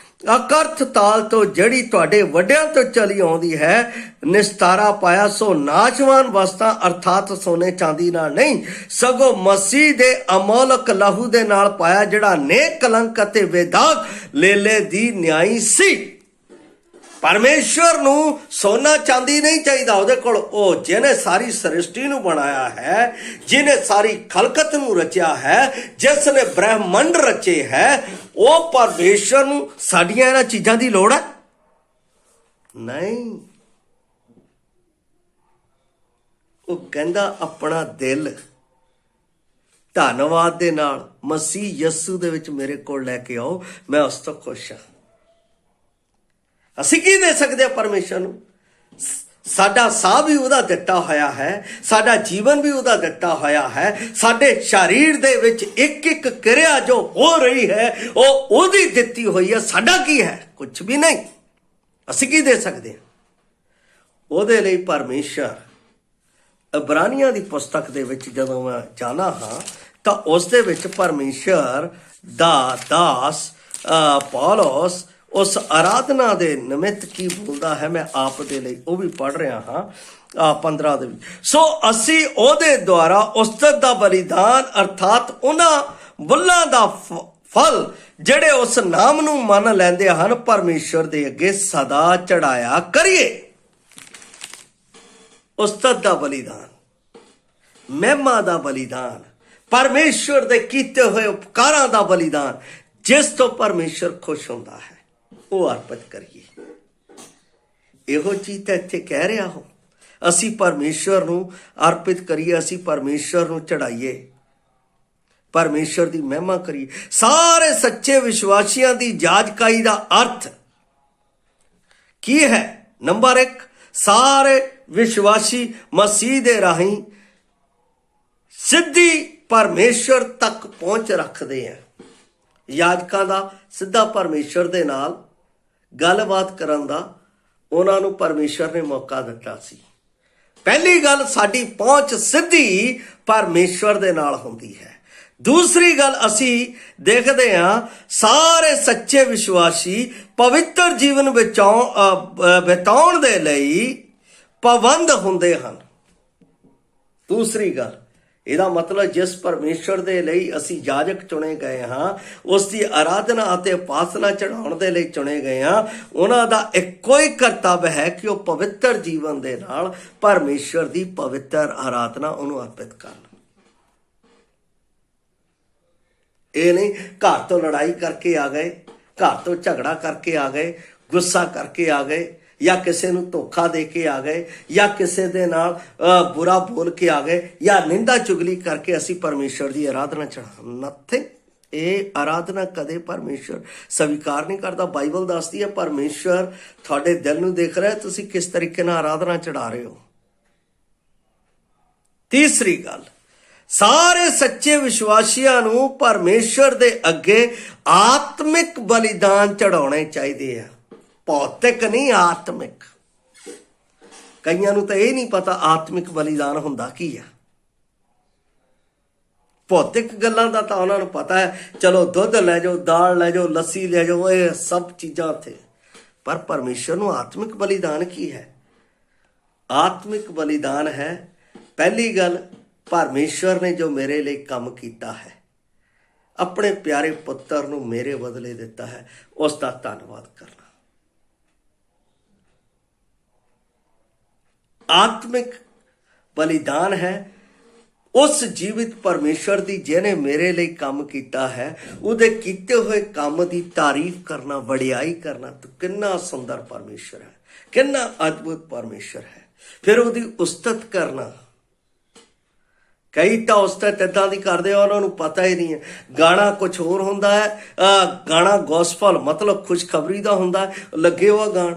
S1: अकर्थ ताल तो जड़ी तुहाडे वड्डियां तो चली आउंदी है निस्तारा पाया, सो नाशवान वस्तां अर्थात सोने चांदी नाल नहीं, सगों मसीह दे अमोलक लहू दे नाल पाया, जिहड़ा नेक कलंक अते बेदाग लेले दी न्याई सी। परमेश्वर नू सोना चांदी नहीं चाहिए, ਉਹਦੇ ਕੋਲ ਉਹ ਜਿਹਨੇ सारी सृष्टि ਨੂੰ बनाया है, जिन्हें सारी खलकत ਨੂੰ रचिया है, जिसने ब्रह्मंड रचे है, ਉਹ परमेश्वर ਨੂੰ ਸਾਡੀਆਂ ਇਹਨਾਂ ਚੀਜ਼ਾਂ ਦੀ ਲੋੜ ਹੈ ਨਹੀਂ। ਉਹ ਕਹਿੰਦਾ ਆਪਣਾ ਦਿਲ ਧੰਨਵਾਦ ਦੇ ਨਾਲ ਮਸੀਹ ਯਸੂ ਦੇ ਵਿੱਚ ਮੇਰੇ ਕੋਲ ਲੈ ਕੇ ਆਓ, ਮੈਂ ਉਸ ਤੋਂ ਖੁਸ਼ ਹਾਂ। ਅਸੀਂ ਕੀ ਦੇ ਸਕਦੇ ਹਾਂ परमेश्वर ਨੂੰ? ਸਾਡਾ ਸਾਹ ਵੀ ਉਹਦਾ ਦਿੱਤਾ ਹੋਇਆ ਹੈ, ਸਾਡਾ ਜੀਵਨ ਵੀ ਉਹਦਾ ਦਿੱਤਾ ਹੋਇਆ ਹੈ, ਸਾਡੇ ਸਰੀਰ ਦੇ ਵਿੱਚ ਇੱਕ ਇੱਕ ਕਿਰਿਆ ਜੋ ਹੋ ਰਹੀ ਹੈ ਉਹ ਉਹਦੀ ਦਿੱਤੀ ਹੋਈ ਹੈ। ਸਾਡਾ ਕੀ ਹੈ? ਕੁਝ ਵੀ ਨਹੀਂ। ਅਸੀਂ ਕੀ ਦੇ ਸਕਦੇ ਹਾਂ? ਉਹਦੇ ਲਈ परमेश्वर ਇਬਰਾਨੀਆਂ ਦੀ ਪੁਸਤਕ ਦੇ ਵਿੱਚ ਜਦੋਂ ਮੈਂ ਜਾਣਾ ਹਾਂ ਤਾਂ ਉਸ ਦੇ ਵਿੱਚ परमेश्वर ਦਾ ਦਾਸ ਪੌਲਸ उस आराधना दे निमित्त की बोलता है, मैं आप दे लिए वो भी पढ़ रहा हाँ 15 दे। सो असी ओदे द्वारा उस्तत दा बलिदान अर्थात उन्हां बुल्लां दा फल जेड़े उस नाम नू मन लैंदे हन परमेश्वर दे अगे सदा चढ़ाया करिए। उस्तत दा बलिदान, महिमा दा बलिदान, परमेश्वर दे कीते हुए उपकारां दा बलिदान, जिस तो परमेश्वर खुश हुंदा है ਉਹ ਅਰਪਿਤ ਕਰੀਏ। ਇਹੋ ਚੀਜ਼ ਤਾਂ ਇੱਥੇ ਕਹਿ ਰਿਹਾ ਹੋ, ਅਸੀਂ ਪਰਮੇਸ਼ਵਰ ਨੂੰ ਅਰਪਿਤ ਕਰੀਏ, ਅਸੀਂ ਪਰਮੇਸ਼ਵਰ ਨੂੰ ਚੜਾਈਏ, ਪਰਮੇਸ਼ਵਰ ਦੀ ਮਹਿਮਾ ਕਰੀਏ। ਸਾਰੇ ਸੱਚੇ ਵਿਸ਼ਵਾਸੀਆਂ ਦੀ ਜਾਜਕਾਈ ਦਾ ਅਰਥ ਕੀ ਹੈ? ਨੰਬਰ 1, ਸਾਰੇ ਵਿਸ਼ਵਾਸੀ ਮਸੀਹ ਦੇ ਰਾਹੀਂ ਸਿੱਧੀ ਪਰਮੇਸ਼ਵਰ ਤੱਕ ਪਹੁੰਚ ਰੱਖਦੇ ਆ। ਯਾਜਕਾਂ ਦਾ ਸਿੱਧਾ ਪਰਮੇਸ਼ਵਰ ਦੇ ਨਾਲ ਗੱਲਬਾਤ ਕਰਨ ਦਾ ਉਹਨਾਂ ਨੂੰ ਪਰਮੇਸ਼ਵਰ ਨੇ ਮੌਕਾ ਦਿੱਤਾ ਸੀ। ਪਹਿਲੀ ਗੱਲ, ਸਾਡੀ ਪਹੁੰਚ ਸਿੱਧੀ ਪਰਮੇਸ਼ਵਰ ਦੇ ਨਾਲ ਹੁੰਦੀ ਹੈ। ਦੂਸਰੀ ਗੱਲ ਅਸੀਂ ਦੇਖਦੇ ਹਾਂ, ਸਾਰੇ ਸੱਚੇ ਵਿਸ਼ਵਾਸੀ ਪਵਿੱਤਰ ਜੀਵਨ ਬਿਤਾਉਣ ਦੇ ਲਈ ਪਾਬੰਦ ਹੁੰਦੇ ਹਨ। ਦੂਸਰੀ ਗੱਲ, ਇਹਦਾ ਮਤਲਬ ਜਿਸ ਪਰਮੇਸ਼ਵਰ ਦੇ ਲਈ ਅਸੀਂ ਯਾਜਕ ਚੁਣੇ ਗਏ ਹਾਂ, ਉਸ ਦੀ ਆਰਾਧਨਾ ਅਤੇ ਉਪਾਸਨਾ ਚੜਾਉਣ ਦੇ ਲਈ ਚੁਣੇ ਗਏ ਹਾਂ, ਉਹਨਾਂ ਦਾ ਇੱਕੋ ਹੀ ਕਰਤੱਵ ਹੈ ਕਿ ਉਹ ਪਵਿੱਤਰ ਜੀਵਨ ਦੇ ਨਾਲ ਪਰਮੇਸ਼ਵਰ ਦੀ ਪਵਿੱਤਰ ਆਰਾਧਨਾ ਉਹਨੂੰ ਅਰਪਿਤ ਕਰਨ। ਇਹ ਨਹੀਂ ਘਰ ਤੋਂ ਲੜਾਈ ਕਰਕੇ ਆ ਗਏ, ਘਰ ਤੋਂ ਝਗੜਾ ਕਰਕੇ ਆ ਗਏ, ਗੁੱਸਾ ਕਰਕੇ ਆ ਗਏ, ਜਾਂ ਕਿਸੇ ਨੂੰ ਧੋਖਾ ਦੇ ਕੇ ਆ ਗਏ, ਜਾਂ ਕਿਸੇ ਦੇ ਨਾਲ ਬੁਰਾ ਬੋਲ ਕੇ ਆ ਗਏ, ਜਾਂ ਨਿੰਦਾ ਚੁਗਲੀ ਕਰਕੇ ਅਸੀਂ ਪਰਮੇਸ਼ਵਰ ਦੀ ਆਰਾਧਨਾ ਚੜਾ ਨਥਿੰਗ। ਇਹ ਆਰਾਧਨਾ ਕਦੇ ਪਰਮੇਸ਼ਵਰ ਸਵੀਕਾਰ ਨਹੀਂ ਕਰਦਾ। ਬਾਈਬਲ ਦੱਸਦੀ ਹੈ ਪਰਮੇਸ਼ਵਰ ਤੁਹਾਡੇ ਦਿਲ ਨੂੰ ਦੇਖ ਰਿਹਾ, ਤੁਸੀਂ ਕਿਸ ਤਰੀਕੇ ਨਾਲ ਆਰਾਧਨਾ ਚੜਾ ਰਹੇ ਹੋ। ਤੀਸਰੀ ਗੱਲ, ਸਾਰੇ ਸੱਚੇ ਵਿਸ਼ਵਾਸੀਆਂ ਨੂੰ ਪਰਮੇਸ਼ਵਰ ਦੇ ਅੱਗੇ ਆਤਮਿਕ ਬਲੀਦਾਨ ਚੜਾਉਣੇ ਚਾਹੀਦੇ ਆ, ਭੌਤਿਕ ਨਹੀਂ, ਆਤਮਿਕ। ਕਈਆਂ ਨੂੰ ਤਾਂ ਇਹ ਨਹੀਂ ਪਤਾ ਆਤਮਿਕ ਬਲੀਦਾਨ ਹੁੰਦਾ ਕੀ ਆ। ਭੌਤਿਕ ਗੱਲਾਂ ਦਾ ਤਾਂ ਉਹਨਾਂ ਨੂੰ ਪਤਾ ਹੈ, ਚਲੋ ਦੁੱਧ ਲੈ ਜਾਓ, ਦਾਲ ਲੈ ਜਾਓ, ਲੱਸੀ ਲੈ ਜਾਓ, ਇਹ ਸਭ ਚੀਜ਼ਾਂ ਉੱਥੇ। ਪਰ ਪਰਮੇਸ਼ਰ ਨੂੰ ਆਤਮਿਕ ਬਲੀਦਾਨ ਕੀ ਹੈ? ਆਤਮਿਕ ਬਲੀਦਾਨ ਹੈ, ਪਹਿਲੀ ਗੱਲ, ਪਰਮੇਸ਼ਰ ਨੇ ਜੋ ਮੇਰੇ ਲਈ ਕੰਮ ਕੀਤਾ ਹੈ, ਆਪਣੇ ਪਿਆਰੇ ਪੁੱਤਰ ਨੂੰ ਮੇਰੇ ਬਦਲੇ ਦਿੱਤਾ ਹੈ, ਉਸ ਦਾ ਧੰਨਵਾਦ ਕਰਨਾ। ਆਤਮਿਕ ਬਲੀਦਾਨ ਹੈ ਉਸ ਜੀਵਿਤ ਪਰਮੇਸ਼ਰ ਦੀ ਜਿਹਨੇ ਮੇਰੇ ਲਈ ਕੰਮ ਕੀਤਾ ਹੈ, ਉਹਦੇ ਕੀਤੇ ਹੋਏ ਕੰਮ ਦੀ ਤਾਰੀਫ ਕਰਨਾ, ਵਡਿਆਈ ਕਰਨਾ। ਤਾਂ ਕਿੰਨਾ ਸੁੰਦਰ ਪਰਮੇਸ਼ਰ ਹੈ, ਕਿੰਨਾ ਅਦਭੁਤ ਪਰਮੇਸ਼ਰ ਹੈ। ਫਿਰ ਉਹਦੀ ਉਸਤਤ ਕਰਨਾ, ਕਈ ਤਾਂ ਉਸ ਤੇ ਇੱਦਾਂ ਦੀ ਕਰਦੇ ਆ ਉਹਨਾਂ ਨੂੰ ਪਤਾ ਹੀ ਨਹੀਂ ਹੈ। ਗਾਣਾ ਕੁਝ ਹੋਰ ਹੁੰਦਾ ਹੈ, ਗਾਣਾ ਗੋਸਪਲ ਮਤਲਬ ਖੁਸ਼ਖਬਰੀ ਦਾ ਹੁੰਦਾ ਹੈ, ਲੱਗੇ ਹੋਆ ਗਾਣ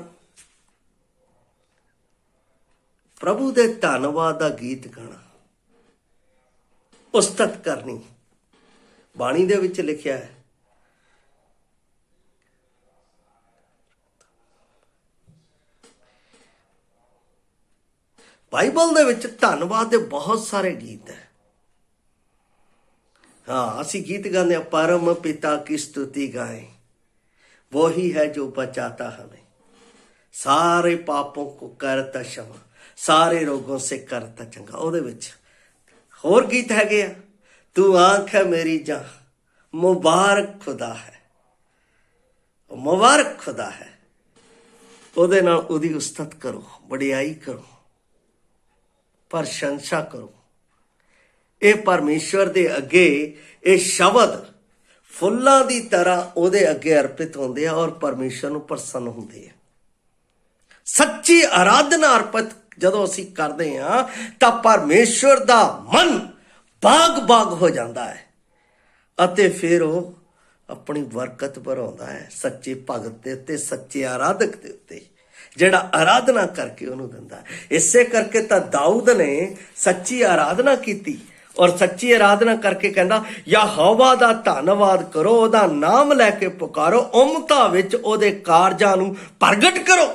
S1: ਪ੍ਰਭੂ ਦੇ ਧੰਨਵਾਦ ਦਾ ਗੀਤ ਗਾਣਾ, ਉਸਤਤ ਕਰਨੀ। ਬਾਣੀ ਦੇ ਵਿੱਚ ਲਿਖਿਆ ਹੈ, ਬਾਈਬਲ ਦੇ ਵਿੱਚ ਧੰਨਵਾਦ ਦੇ ਬਹੁਤ ਸਾਰੇ ਗੀਤ ਹੈ। हाँ, ਅਸੀਂ गीत गाने परम पिता की स्तुति गाएं, वो ही है जो बचाता हमें, सारे पापों को करता क्षमा, सारे रोगों से करता चंगा। ਉਹਦੇ ਵਿੱਚ ਹੋਰ ਗੀਤ ਹੈਗੇ ਆ, तू आंख है मेरी जान, मुबारक खुदा है, मुबारक खुदा है। ਉਹਦੇ ਨਾਲ ਉਹਦੀ ਉਸਤਤ ਕਰੋ, ਵਡਿਆਈ ਕਰੋ, ਪ੍ਰਸ਼ੰਸਾ ਕਰੋ। ਇਹ ਪਰਮੇਸ਼ਵਰ ਦੇ ਅੱਗੇ ਇਹ ਸ਼ਬਦ ਫੁੱਲਾਂ ਦੀ ਤਰ੍ਹਾਂ ਉਹਦੇ ਅੱਗੇ ਅਰਪਿਤ ਹੁੰਦੇ ਆ ਔਰ ਪਰਮੇਸ਼ਵਰ ਨੂੰ ਪ੍ਰਸੰਨ ਹੁੰਦੇ ਆ। ਸੱਚੀ ਆਰਾਧਨਾ ਅਰਪਿਤ ਜਦੋਂ ਅਸੀਂ ਕਰਦੇ ਹਾਂ ਤਾਂ ਪਰਮੇਸ਼ਵਰ ਦਾ ਮਨ ਬਾਗ-ਬਾਗ ਹੋ ਜਾਂਦਾ ਹੈ ਅਤੇ ਫਿਰ ਉਹ ਆਪਣੀ ਬਰਕਤ ਭਰਾਉਂਦਾ ਹੈ ਸੱਚੇ ਭਗਤ ਦੇ ਉੱਤੇ, ਸੱਚੇ ਆਰਾਧਕ ਦੇ ਉੱਤੇ, ਜਿਹੜਾ ਆਰਾਧਨਾ ਕਰਕੇ ਉਹਨੂੰ ਦਿੰਦਾ। ਇਸੇ ਕਰਕੇ ਤਾਂ ਦਾਊਦ ਨੇ ਸੱਚੀ ਆਰਾਧਨਾ ਕੀਤੀ ਔਰ ਸੱਚੀ ਆਰਾਧਨਾ ਕਰਕੇ ਕਹਿੰਦਾ, ਯਹੋਵਾ ਦਾ ਧੰਨਵਾਦ ਕਰੋ, ਉਹਦਾ ਨਾਮ ਲੈ ਕੇ ਪੁਕਾਰੋ, ਉਮਤਾਂ ਵਿੱਚ ਉਹਦੇ ਕਾਰਜਾਂ ਨੂੰ ਪ੍ਰਗਟ ਕਰੋ।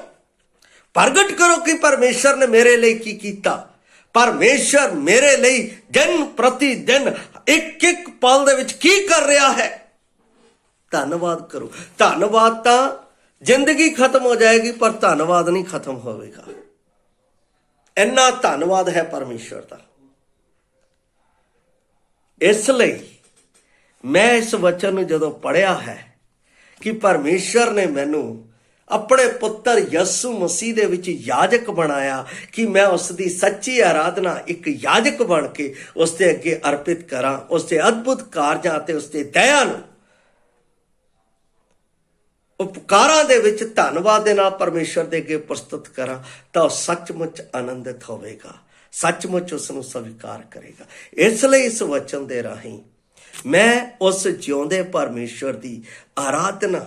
S1: ਪ੍ਰਗਟ ਕਰੋ ਕਿ ਪਰਮੇਸ਼ਰ ਨੇ ਮੇਰੇ ਲਈ ਕੀ ਕੀਤਾ। ਪਰਮੇਸ਼ਰ ਮੇਰੇ ਲਈ ਦਿਨ ਪ੍ਰਤੀ ਦਿਨ ਇੱਕ ਇੱਕ ਪਲ ਦੇ ਵਿੱਚ ਕੀ ਕਰ ਰਿਹਾ ਹੈ। ਧੰਨਵਾਦ ਕਰੋ। ਧੰਨਵਾਦ ਤਾਂ ਜ਼ਿੰਦਗੀ ਖਤਮ ਹੋ ਜਾਏਗੀ ਪਰ ਧੰਨਵਾਦ ਨਹੀਂ ਖਤਮ ਹੋਵੇਗਾ। ਇੰਨਾ ਧੰਨਵਾਦ ਹੈ ਪਰਮੇਸ਼ਰ ਦਾ। ਇਸ ਲਈ ਮੈਂ ਇਸ ਵਚਨ ਨੂੰ ਜਦੋਂ ਪੜ੍ਹਿਆ ਹੈ ਕਿ ਪਰਮੇਸ਼ਰ ਨੇ ਮੈਨੂੰ ਆਪਣੇ ਪੁੱਤਰ ਯਿਸੂ ਮਸੀਹ ਦੇ ਵਿੱਚ ਯਾਜਕ ਬਣਾਇਆ ਕਿ ਮੈਂ ਉਸ ਦੀ ਸੱਚੀ ਆਰਾਧਨਾ ਇੱਕ ਯਾਜਕ ਬਣ ਕੇ ਉਸ ਦੇ ਅੱਗੇ ਅਰਪਿਤ ਕਰਾਂ, ਉਸ ਦੇ ਅਦਭੁਤ ਕਾਰਜਾਂ ਅਤੇ ਉਸ ਦੇ ਦਇਆ ਨੂੰ ਉਪਕਾਰਾਂ ਦੇ ਵਿੱਚ ਧੰਨਵਾਦ ਦੇ ਨਾਲ ਪਰਮੇਸ਼ਰ ਦੇ ਅੱਗੇ ਪ੍ਰਸਤੁਤ ਕਰਾਂ, ਤਾਂ ਉਹ ਸੱਚਮੁੱਚ ਆਨੰਦਿਤ ਹੋਵੇਗਾ, ਸੱਚਮੁੱਚ ਉਸ ਨੂੰ ਸਵੀਕਾਰ ਕਰੇਗਾ। ਇਸ ਲਈ ਇਸ ਵਚਨ ਦੇ ਰਾਹੀਂ ਮੈਂ ਉਸ ਜਿਉਂਦੇ ਪਰਮੇਸ਼ਰ ਦੀ ਆਰਾਧਨਾ,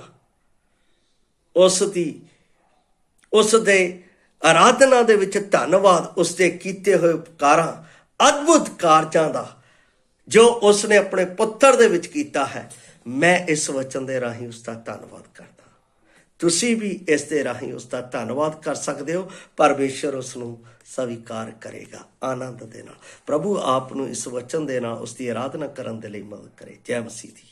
S1: ਉਸ ਦੇ ਆਰਾਧਨਾ ਦੇ ਵਿੱਚ ਧੰਨਵਾਦ, ਉਸ ਦੇ ਕੀਤੇ ਹੋਏ ਉਪਕਾਰਾਂ, ਅਦਭੁਤ ਕਾਰਜਾਂ ਦਾ ਜੋ ਉਸ ਨੇ ਆਪਣੇ ਪੁੱਤਰ ਦੇ ਵਿੱਚ ਕੀਤਾ ਹੈ, ਮੈਂ ਇਸ ਵਚਨ ਦੇ ਰਾਹੀਂ ਉਸ ਦਾ ਧੰਨਵਾਦ ਕਰਦਾ। ਤੁਸੀਂ ਵੀ ਇਸ ਦੇ ਰਾਹੀਂ ਉਸ ਦਾ ਧੰਨਵਾਦ ਕਰ ਸਕਦੇ ਹੋ। ਪਰਮੇਸ਼ਰ ਉਸ ਨੂੰ ਸਵੀਕਾਰ ਕਰੇਗਾ ਆਨੰਦ ਦੇ ਨਾਲ। ਪ੍ਰਭੂ ਆਪ ਨੂੰ ਇਸ ਵਚਨ ਦੇ ਨਾਲ ਉਸ ਦੀ ਆਰਾਧਨਾ ਕਰਨ ਦੇ ਲਈ ਮਦਦ ਕਰੇ। ਜੈ ਮਸੀਹ ਦੀ।